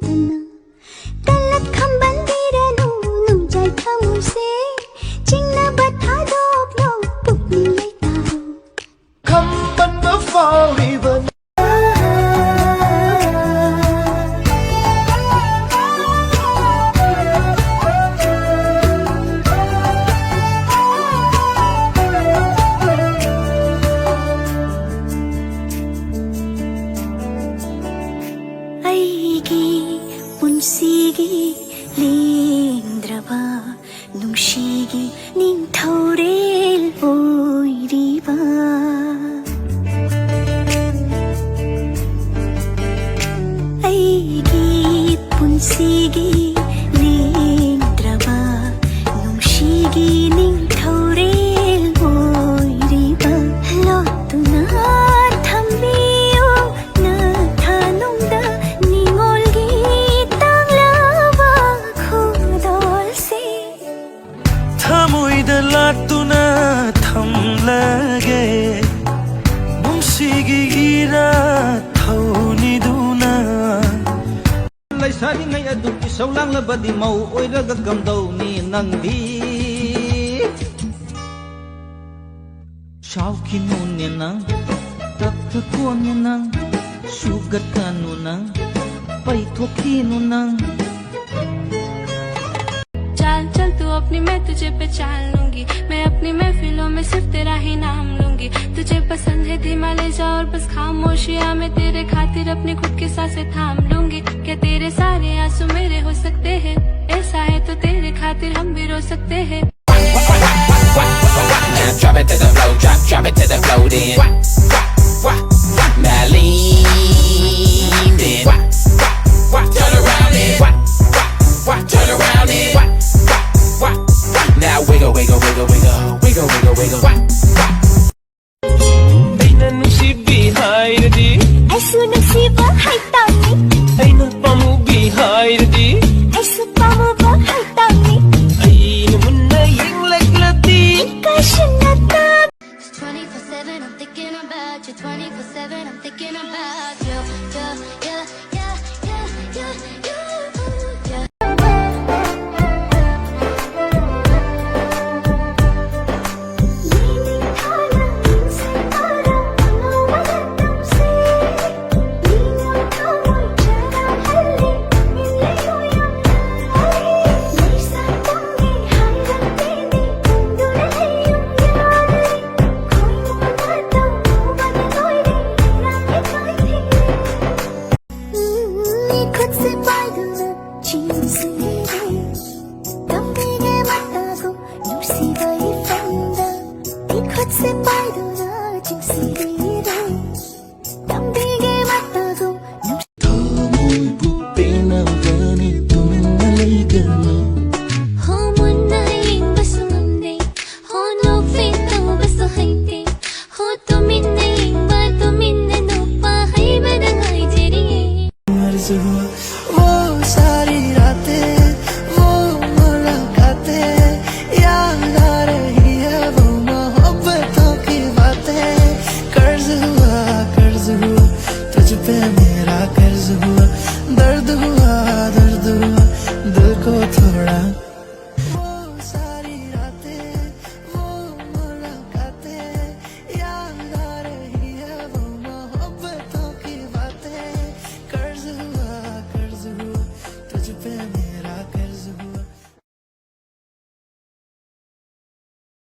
ꯂꯣꯠꯇꯅ ꯇꯂꯠ ꯈꯝꯕꯟꯕꯤꯔꯅꯨ ꯅꯨꯡꯖꯥꯏ ꯊꯃꯣꯏꯁꯦ ꯆꯤꯡꯅꯕ ꯊꯥꯗꯣꯛꯂꯣ ꯄꯨꯛꯅꯤꯡ ꯂꯩꯇꯥꯔꯣ ꯈꯝꯕꯟꯕ ꯐꯥꯎꯔꯤꯕ ꯄꯨꯟꯁꯤꯒꯤ ꯂꯦꯡꯗ꯭ꯔꯕ ꯅꯨꯡꯁꯤꯒꯤ ꯅꯤꯡꯊꯧꯔꯦꯜ ꯑꯣꯏꯔꯤꯕ ꯑꯩꯒꯤ ꯄꯨꯟꯁꯤꯒꯤ ꯂꯦꯡꯗ꯭ꯔꯕ ꯅꯨꯡꯁꯤꯒꯤ ꯅꯤꯡꯊꯧꯔꯦꯜ ꯑꯣꯏꯔꯤꯕ ꯂꯣꯠꯇꯨꯅ ꯊꯝꯕꯤꯌꯨ ꯅꯊꯥꯅꯨꯡꯗ ꯅꯤꯡꯉꯣꯜꯒꯤ ꯇꯥꯡꯂꯕ ꯈꯨꯗꯣꯜꯁꯦ ꯊꯃꯣꯏꯗ ꯂꯥꯠꯇꯨꯅ ꯊꯝꯂꯒꯦ ꯅꯨꯡꯁꯤꯒꯤ ꯏꯔꯥꯊꯧꯅꯤꯗꯨꯅ ꯂꯩꯁꯥꯔꯤꯉꯩ ꯑꯗꯨ ꯏꯁꯧ ꯂꯥꯡꯂꯕꯗꯤ ꯃꯧ ꯑꯣꯏꯔꯒ ꯀꯝꯗꯧꯅꯤ ꯅꯪꯗꯤ ꯁꯥꯎꯈꯤꯅꯨꯅꯦ ꯅꯪ ꯇꯞꯊꯈꯣꯅꯦ ꯅꯪ ꯁꯨꯒꯠꯀꯅꯨ ꯅꯪ पैथोखीनु नंग चल चल तू अपनी मैं तुझे पहचान लूंगी मैं अपनी महफिलों में सिर्फ तेरा ही नाम लूंगी तुझे पसंद है धीमा ले जा और बस खामोशियां मैं तेरे खातिर अपनी खुद की सांसें थाम लूंगी क्या तेरे सारे आंसू मेरे हो सकते हैं ऐसा है तो तेरे खातिर हम भी रो सकते हैं Drop it to the floor, drop it to the floor then Now lean then Turn around then Turn around then Now wiggle, wiggle, wiggle, wiggle Wiggle, wiggle, wiggle Aina nusibi hairadi Aisu nusiba haitami Aina pamubi hairadi Aisu pamuba haitami Aina munna yinglaglati Kashinata 24/7 I'm thinking about you 24/7 I'm thinking about you वो सारी रातें वो मुलाकातें याद आ रही है वो मोहब्बतों की बातें कर्ज हुआ तुझ पे मेरा कर्ज हुआ दर्द हुआ दिल को थोड़ा वो सारी रातें वो मुलाकातें याद आ रही है वो मोहब्बतों की बातें कर्ज हुआ तुझ पे